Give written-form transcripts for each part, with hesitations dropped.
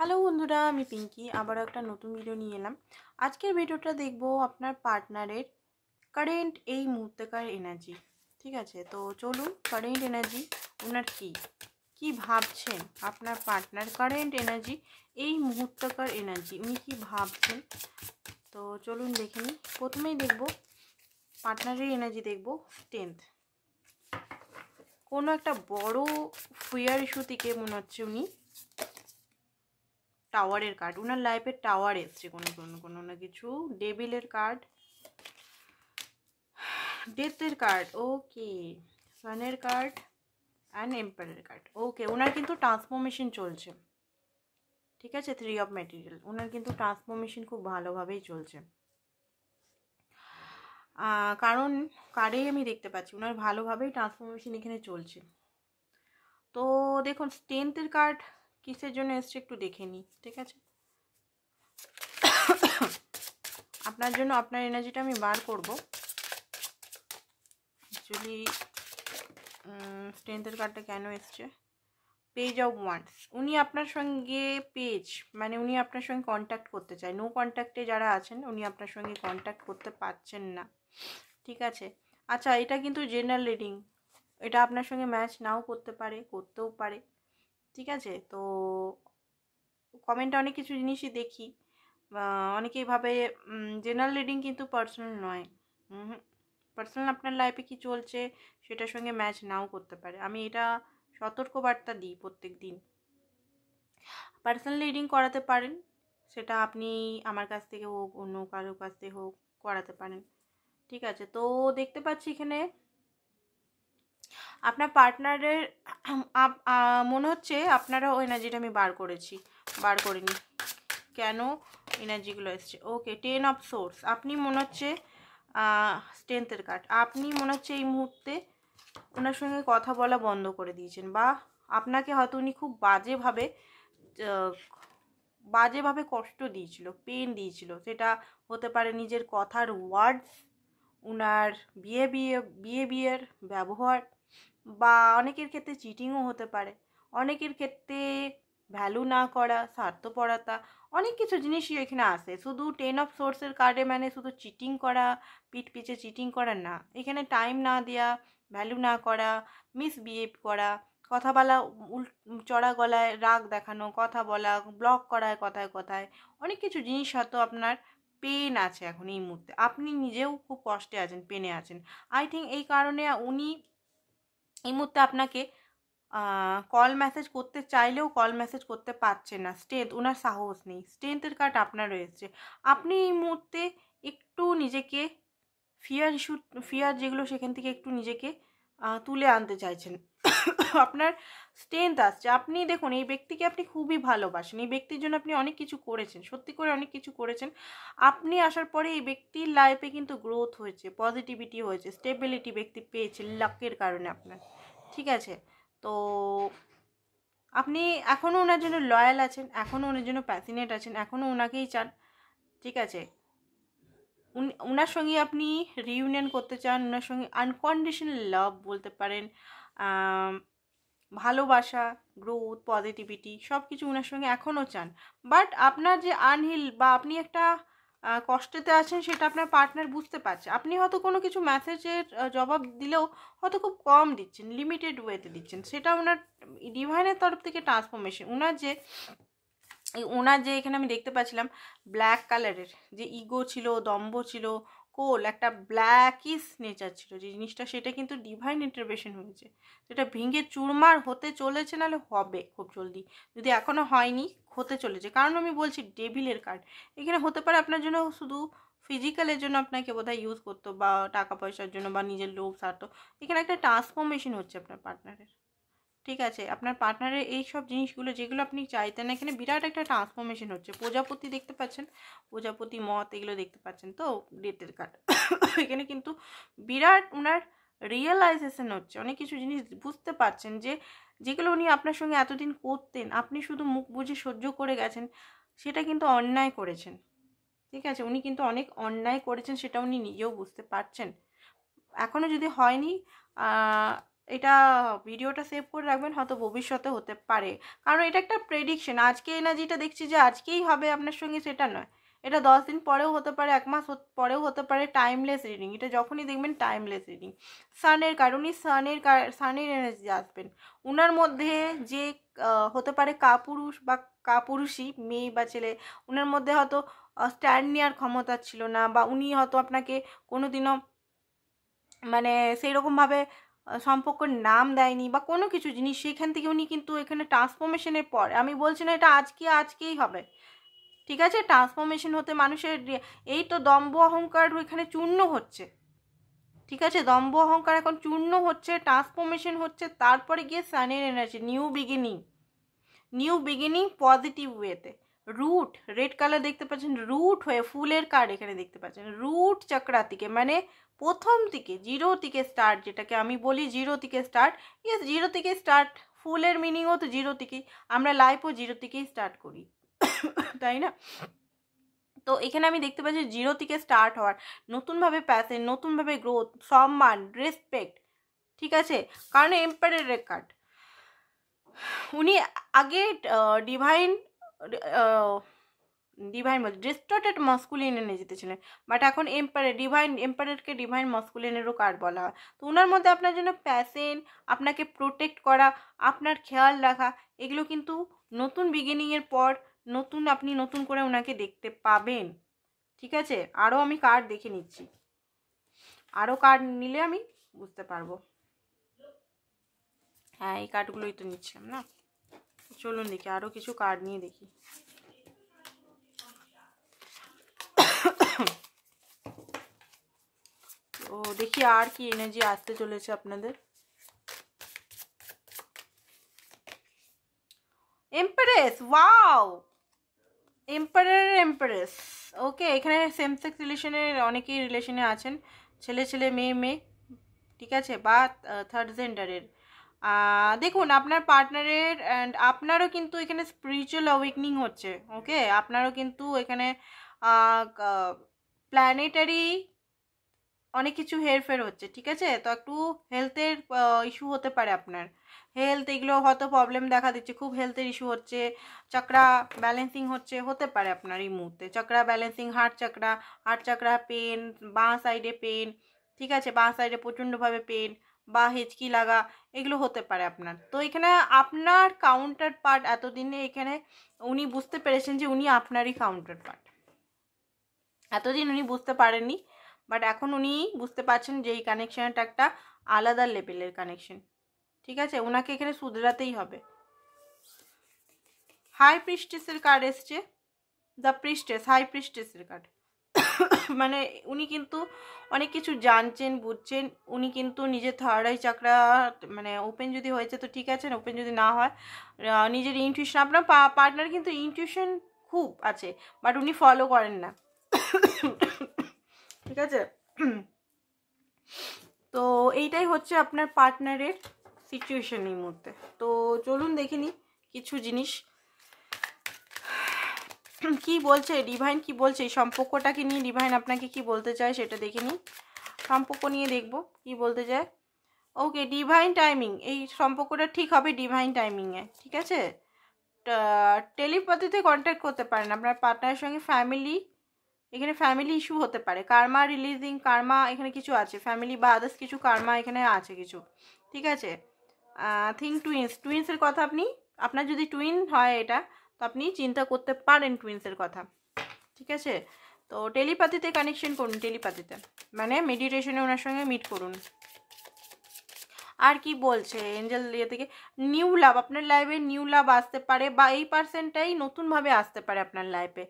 Hello বন্ধুরা, আমি পিঙ্কি আবারও একটা নতুন ভিডিও নিয়ে এলাম। আজকের ভিডিওটা দেখবো আপনার পার্টনারের কারেন্ট এই মুহূর্তেকার এনার্জি। ঠিক আছে, তো চলুন কারেন্ট এনার্জি ওনার কি ভাবছেন আপনার পার্টনার, কারেন্ট এনার্জি এই মুহূর্তকার এনার্জি উনি কি ভাবছেন। তো চলুন দেখে নিই। প্রথমেই দেখবো পার্টনারের এনার্জি, দেখবো 10th। কোনো একটা বড় ফিয়ার ইস্যু থেকে মনে হচ্ছে উনি টাওয়ারের কার্ড, ওনার লাইফে টাওয়ার এসছে কোনো না কিছু, ডেভিলের কার্ড, ডেথের কার্ড, ওকে, সানের কার্ড অ্যান্ড এম্পায়ারের কার্ড। ওকে, ওনার কিন্তু ট্রান্সফরমেশন চলছে। ঠিক আছে, 3 অফ ম্যাটেরিয়াল, ওনার কিন্তু ট্রান্সফরমেশন খুব ভালোভাবেই চলছে। কারণ কার্ডেই আমি দেখতে পাচ্ছি ওনার ভালোভাবেই ট্রান্সফরমেশন এখানে চলছে। তো দেখুন 10th কার্ড কিসের জন্য এসছে একটু দেখে নিই। ঠিক আছে, আপনার জন্য আপনার এনার্জিটা আমি বার করবো। অ্যাকচুয়ালি 10th কার্ডটা কেন এসছে, পেজ অফ ওয়ান্স। উনি আপনার সঙ্গে মানে উনি আপনার সঙ্গে কন্ট্যাক্ট করতে চায়, নো কন্ট্যাক্টে যারা আছেন উনি আপনার সঙ্গে কন্ট্যাক্ট করতে পারছেন না। ঠিক আছে, আচ্ছা, এটা কিন্তু জেনারেল রিডিং, এটা আপনার সঙ্গে ম্যাচ নাও করতে পারে, করতেও পারে। ঠিক আছে, তো কমেন্টে অনেক কিছু জিনিসই দেখি, অনেকেই ভাবে জেনারেল রিডিং কিন্তু পার্সোনাল নয়। পার্সোনাল আপনার লাইফে কি চলছে সেটার সঙ্গে ম্যাচ নাও করতে পারে। আমি এটা সতর্কবার্তা দিই প্রত্যেক দিন। পার্সোনাল রিডিং করাতে পারেন, সেটা আপনি আমার কাছ থেকে হোক, অন্য কারোর কাছ থেকে হোক, করাতে পারেন। ঠিক আছে, তো দেখতে পাচ্ছি এখানে আপনার পার্টনারের মনে হচ্ছে আপনারা ওই এনার্জিটা আমি বার করিনি কেন এনার্জিগুলো এসছে। ওকে, 10 অফ সোর্স, আপনি মনে হচ্ছে 10th কার্ড, আপনি মনে হচ্ছে এই মুহূর্তে ওনার সঙ্গে কথা বলা বন্ধ করে দিয়েছেন, বা আপনাকে হয়তো উনি খুব বাজেভাবে কষ্ট দিয়েছিল, পেন দিয়েছিল। সেটা হতে পারে নিজের কথার ওয়ার্ডস, উনার বিহেভিয়ার ব্যবহার, বা অনেকের ক্ষেত্রে চিটিংও হতে পারে, অনেকের ক্ষেত্রে ভ্যালু না করা, স্বার্থপরতা, অনেক কিছু জিনিসই এখানে আসে। শুধু 10 অফ সোর্সের কার্ডে মানে শুধু চিটিং করা, পিঠ পিছে চিটিং করা না, এখানে টাইম না দেওয়া, ভ্যালু না করা, মিসবিহেভ করা, কথা বলা চড়া গলায় রাগ দেখানো, কথা বলা, ব্লক করায় কথায় কথায়, অনেক কিছু জিনিস হয়তো আপনার পেন আছে এখন এই মুহূর্তে, আপনি নিজেও খুব কষ্টে আছেন, পেনে আছেন। আই থিঙ্ক এই কারণে উনি এই মুহূর্তে আপনাকে কল মেসেজ করতে চাইলেও কল মেসেজ করতে পারছেন না। ওনার সাহস নেই। 10th কার্ড আপনার রয়েছে। আপনি এই মুহূর্তে একটু নিজেকে ফিয়ার যেগুলো সেখান থেকে একটু নিজেকে তুলে আনতে চাইছেন। আপনার 10th আসছে। আপনি দেখুন, এই ব্যক্তিকে আপনি খুবই ভালোবাসেন, এই ব্যক্তির জন্য আপনি অনেক কিছু করেছেন, সত্যি করে অনেক কিছু করেছেন। আপনি আসার পরে এই ব্যক্তির লাইফে কিন্তু গ্রোথ হয়েছে, পজিটিভিটি হয়েছে, স্টেবিলিটি ব্যক্তি পেয়েছে লাকের কারণে আপনার। ঠিক আছে, তো আপনি এখনও ওনার জন্য লয়াল আছেন, এখনও ওনার জন্য প্যাশনেট আছেন, এখনও ওনাকেই চান। ঠিক আছে, ওনার সঙ্গে আপনি রিইউনিয়ন করতে চান, ওনার সঙ্গে আনকন্ডিশনাল লাভ বলতে পারেন, ভালোবাসা, গ্রোথ, পজিটিভিটি সব কিছু ওনার সঙ্গে এখনও চান। বাট আপনার যে আনহিল বা আপনি একটা কষ্টেতে আছেন সেটা আপনার পার্টনার বুঝতে পারছে। আপনি হয়তো কোনো কিছু মেসেজের জবাব দিলেও হয়তো খুব কম দিচ্ছেন, লিমিটেড ওয়েতে দিচ্ছেন, সেটা ওনার ডিভাইনের তরফ থেকে ট্রান্সফরমেশন। ওনার যে এখানে আমি দেখতে পাচ্ছিলাম ব্ল্যাক কালারের যে ইগো ছিল, দম্ভ ছিল, একটা ব্ল্যাকিস নেচার ছিল যে জিনিসটা, সেটা কিন্তু ডিভাইন ইন্টারভেনশন হয়েছে, সেটা ভেঙে চুরমার হতে চলেছে, নাহলে হবে খুব জলদি, যদি এখনও হয়নি হতে চলেছে। কারণ আমি বলছি ডেভিলের কার্ড এখানে হতে পারে আপনার জন্য শুধু ফিজিক্যালের জন্য আপনাকে বোধহয় ইউজ করতো, বা টাকা পয়সার জন্য, বা নিজের লোভ স্বার্থ। এখানে একটা ট্রান্সফরমেশন হচ্ছে আপনার পার্টনারের। ঠিক আছে, আপনার পার্টনারের এই সব জিনিসগুলো যেগুলো আপনি চাইতেন না, এখানে বিরাট একটা ট্রান্সফরমেশন হচ্ছে। প্রজাপতি দেখতে পাচ্ছেন, প্রজাপতি, মত, এগুলো দেখতে পাচ্ছেন তো ডেটের কার্ড। এখানে কিন্তু বিরাট ওনার রিয়েলাইজেশন হচ্ছে, অনেক কিছু জিনিস বুঝতে পারছেন যে যেগুলো উনি আপনার সঙ্গে এতদিন করতেন, আপনি শুধু মুখ বুঝে সহ্য করে গেছেন, সেটা কিন্তু অন্যায় করেছেন। ঠিক আছে, উনি কিন্তু অনেক অন্যায় করেছেন, সেটা উনি নিজেও বুঝতে পারছেন। এখনও যদি হয়নি, এটা ভিডিওটা সেভ করে রাখবেন, হয়তো ভবিষ্যতে হতে পারে, কারণ এটা একটা প্রেডিকশন। আজকে এনার্জিটা দেখছি যে আজকেই হবে আপনার সঙ্গে সেটা নয়, এটা 10 দিন পরেও হতে পারে, 1 মাস পরেও হতে পারে। টাইমলেস রিডিং, এটা যখনই দেখবেন টাইমলেস রিডিং। সানের কারণই সানের এনার্জি আসবেন উনার মধ্যে, যে হতে পারে কাপুরুষ বা কাপুরুষই, মেয়ে বা ছেলে, উনার মধ্যে হয়তো স্ট্যান্ড নেওয়ার ক্ষমতা ছিল না, বা উনি হয়তো আপনাকে কোনোদিনও মানে সেই রকমভাবে সম্পর্কর নাম দেয়নি বা কোনো কিছু জিনিস, সেখান থেকে উনি কিন্তু এখানে ট্রান্সফরমেশনের পর, আমি বলছি না এটা আজকেই হবে, ঠিক আছে? ট্রান্সফরমেশন হতে মানুষের এই তো দম্ভ অহংকার এখানে চূর্ণ হচ্ছে, ঠিক আছে? দম্ভ অহংকার এখন চূর্ণ হচ্ছে, ট্রান্সফরমেশন হচ্ছে, তারপরে গিয়ে সানের এনার্জি, নিউ বিগিনিং পজিটিভ ওয়েতে। রুট রেড কালার দেখতে পাচ্ছেন, রুট হয়ে ফুলের কার্ড এখানে দেখতে পাচ্ছেন, রুট চক্রা থেকে, মানে প্রথম থেকে জিরো থেকে স্টার্ট, যেটাকে আমি বলি জিরো থেকে স্টার্ট। ইয়েস, জিরো থেকে স্টার্ট, ফুলের মিনিংও তো জিরো থেকেই, আমরা লাইফও জিরো থেকেই স্টার্ট করি, তাই না? তো এখানে আমি দেখতে পাচ্ছি জিরো থেকে স্টার্ট হওয়ার, নতুনভাবে প্যাশন, নতুনভাবে গ্রোথ, সম্মান, রেসপেক্ট, ঠিক আছে? কারণ এম্পায়ারের কার্ড, উনি আগে ডিভাইন বলছে ডিস্টর্টেড মস্কুলিন এনার্জিতে ছিলেন, বাট এখন এম্পায়ারকে ডিভাইন মস্কুলিনেরও কার্ড বলা হয়। তো ওনার মধ্যে আপনার জন্য প্যাশন, আপনাকে প্রোটেক্ট করা, আপনার খেয়াল রাখা, এগুলো কিন্তু নতুন বিগিনিংয়ের পর আপনি নতুন করে ওনাকে দেখতে পাবেন, ঠিক আছে? আরও আমি কার্ড দেখে নিচ্ছি, আরও কার্ড নিলে আমি বুঝতে পারবো। হ্যাঁ, এই কার্ডগুলোই তো নিচ্ছিলাম না, চলুন দেখি আরও কিছু কার্ড নিয়ে দেখি। তো দেখি আর কি এনার্জি আসতে চলেছে আপনাদের। এম্পারেস, ওয়াও, এম্পারেস, ওকে। এখানে সেম সেক্স রিলেশনের অনেকেই রিলেশনে আছেন, ছেলে মেয়ে, ঠিক আছে, বা থার্ড জেন্ডারের। দেখুন আপনার পার্টনারের অ্যান্ড আপনারও কিন্তু এখানে স্পিরিচুয়াল অ্যাওয়েকনিং হচ্ছে, ওকে। আপনারও কিন্তু এখানে প্ল্যানেটারি অনেক কিছু হেরফের হচ্ছে, ঠিক আছে? তো একটু হেলথের ইস্যু হতে পারে, আপনার হেলথ এগুলো হয়তো প্রবলেম দেখা দিচ্ছে, খুব হেলথের ইস্যু হচ্ছে, চক্রা ব্যালেন্সিং হতে পারে আপনার এই মুহূর্তে, chakra balancing, heart chakra pain, বাঁ সাইডে পেন, ঠিক আছে, বাঁ সাইডে প্রচণ্ডভাবে পেন বা হেঁচকি লাগা, এগুলো হতে পারে আপনার। তো এখানে আপনার কাউন্টার পার্ট, এতদিনে এখানে উনি বুঝতে পেরেছেন যে উনি আপনারই কাউন্টার পার্ট, এতদিন উনি বুঝতে পারেননি, বাট এখন উনি বুঝতে পারছেন যে এই কানেকশানটা একটা আলাদা লেভেলের কানেকশন, ঠিক আছে? ওনাকে এখানে শুধরাতেই হবে। হাই প্রিস্টেসের কার্ড এসছে, দ্য প্রিস্টেস, হাই প্রিস্টেসের কার্ড। মানে উনি কিন্তু অনেক কিছু জানছেন, বুঝছেন, উনি কিন্তু নিজের থার্ড আই চাকরা মানে ওপেন যদি হয়েছে তো ঠিক আছে, ওপেন যদি না হয় নিজের ইনটিউশন, আপনার পার্টনার কিন্তু ইনটিউশন খুব আছে, বাট উনি ফলো করেন না, ঠিক আছে? তো এইটাই হচ্ছে আপনার পার্টনারের সিচুয়েশন এই মুহূর্তে। তো চলুন দেখে নিই কিছু জিনিস কি বলছে ডিভাইন, কি বলছে এই সম্পর্কটাকে নিয়ে ডিভাইন আপনাকে কি বলতে চায় সেটা দেখে নিই। সম্পর্ক নিয়ে দেখব কি বলতে চায়। ওকে, ডিভাইন টাইমিং, এই সম্পর্কটা ঠিক হবে ডিভাইন টাইমিংয়ে, ঠিক আছে? টেলিপ্যাথিতে কন্ট্যাক্ট করতে পারেন আপনার পার্টনারের সঙ্গে, এখানে ফ্যামিলি ইস্যু হতে পারে, কার্মা রিলিজিং, কার্মা এখানে কিছু আছে, ফ্যামিলি বা আদার্স কিছু কার্মা এখানে আছে কিছু, ঠিক আছে? থিঙ্ক টুইন্সের কথা আপনার যদি টুইন হয় এটা, তো আপনি চিন্তা করতে পারেন টুইন্সের কথা, ঠিক আছে? তো টেলিপ্যাথিতে কানেকশন করুন, টেলিপ্যাথিতে মানে মেডিটেশনে ওনার সঙ্গে মিট করুন। আর কি বলছে এঞ্জেল ইয়ে থেকে, নিউ লাভ, আপনার লাইফে নিউ লাভ আসতে পারে, বা এই পার্সনটাই নতুনভাবে আসতে পারে আপনার লাইফে,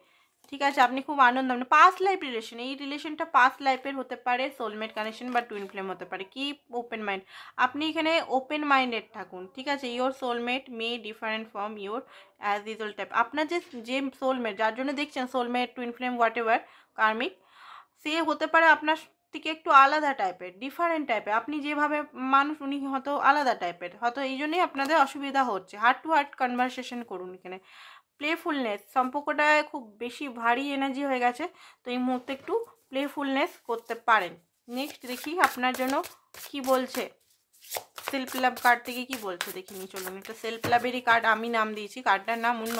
ঠিক আছে? আপনি খুব আনন্দ, পাস্ট লাইফ রিলেশন, এই রিলেশনটা পাস্ট লাইফের হতে পারে, সোলমেট কানেকশন বা টুইন ফ্লেম হতে পারে। কি ওপেন মাইন্ড, আপনি এখানে ওপেন মাইন্ডেড থাকুন, ঠিক আছে? Your soulmate may different from your as usual type, আপনার যে সোলমেট যার জন্য দেখছেন, soulmate, twin flame, whatever karmic, সে হতে পারে আপনার থেকে একটু আলাদা টাইপের, ডিফারেন্ট টাইপের, আপনি যেভাবে মানুষ উনি হয়তো আলাদা টাইপের, হয়তো এই জন্যই আপনাদের অসুবিধা হচ্ছে। হার্ট টু হার্ট কনভারসেশন করুন এখানে। প্লেফুলনেস, সম্পর্কটায় খুব বেশি ভারী এনার্জি হয়ে গেছে, তো এই মুহূর্তে একটু প্লেফুলনেস করতে পারেন। নেক্সট দেখি আপনার জন্য কি বলছে। সেলফ লাভ কার্ড থেকে কি বলছে দেখিনি, চলুন একটা সেলফ লাভেরই কার্ড আমি নাম দিয়েছি, কার্ডটার নাম অন্য,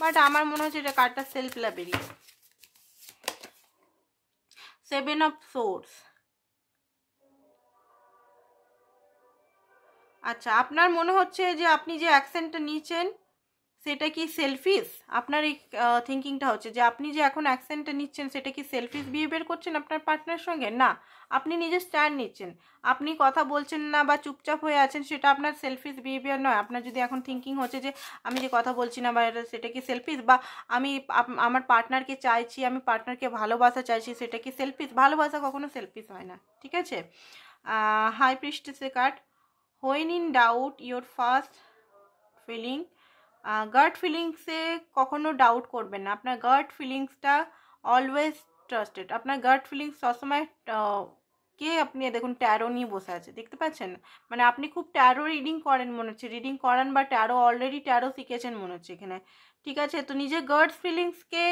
বাট আমার মনে হচ্ছে এটা কার্ডটা সেলফ লাভেরই। 7 of swords. আচ্ছা, আপনার মনে হচ্ছে যে আপনি যে অ্যাকশনটা নিচ্ছেন সেটা কি সেলফিশ? আপনার এই থিঙ্কিংটা হচ্ছে যে আপনি যে এখন অ্যাকশনটা নিচ্ছেন সেটা কি সেলফিশ বিহেভিয়ার করছেন আপনার পার্টনার সঙ্গে? না, আপনি নিজে স্ট্যান্ড নিচ্ছেন, আপনি কথা বলছেন না বা চুপচাপ হয়ে আছেন, সেটা আপনার সেলফিশ বিহেভিয়ার নয়। আপনার যদি এখন থিঙ্কিং হচ্ছে যে আমি যে কথা বলছি না বা সেটা কি সেলফিশ, বা আমি আমার পার্টনারকে চাইছি, আমি পার্টনারকে ভালোবাসা চাইছি, সেটা কি সেলফিশ? ভালোবাসা কখনো সেলফিশ হয় না, ঠিক আছে? হাই প্রিস্টেসের card. When in doubt your first feeling. Gut ফিলিংসে কখনো ডাউট করবেন না, আপনার গার্ড ফিলিংসটা অলওয়েজ ট্রাস্টেড। আপনার গার্ড ফিলিংস সবসময় কে, আপনি দেখুন ট্যারো নিয়ে বসে আছে, দেখতে পাচ্ছেন? মানে আপনি খুব ট্যারো রিডিং করেন মনে হচ্ছে, রিডিং করান বা ট্যারো অলরেডি ট্যারো শিখেছেন মনে হচ্ছে এখানে, ঠিক আছে? তো নিজের গার্ড ফিলিংসকে,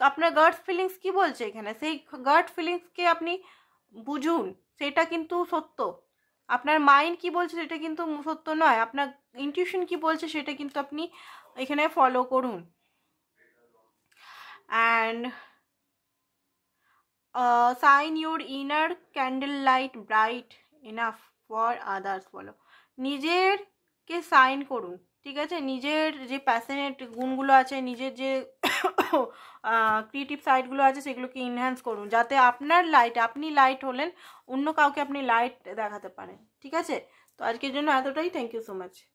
আপনার গার্ড ফিলিংস কি বলছে এখানে, সেই গার্ড ফিলিংসকে আপনি বুঝুন, সেটা কিন্তু সত্য। আপনার মাইন্ড কি বলছে সেটা কিন্তু সত্য নয়, আপনার ইনটিউশন কি বলছে সেটা কিন্তু আপনি এখানে ফলো করুন। And shine your inner candle light bright enough for others. বলো, নিজেরকে সাইন করুন, ঠিক আছে? নিজের যে প্যাশনেট গুণগুলো আছে, নিজের যে ক্রিয়েটিভ সাইডগুলো আছে সেগুলোকে ইনহ্যান্স করুন, যাতে আপনার লাইট, আপনি লাইট হলেন, অন্য কাউকে আপনি লাইট দেখাতে পারেন, ঠিক আছে? তো আজকের জন্য এতটাই। Thank you so much.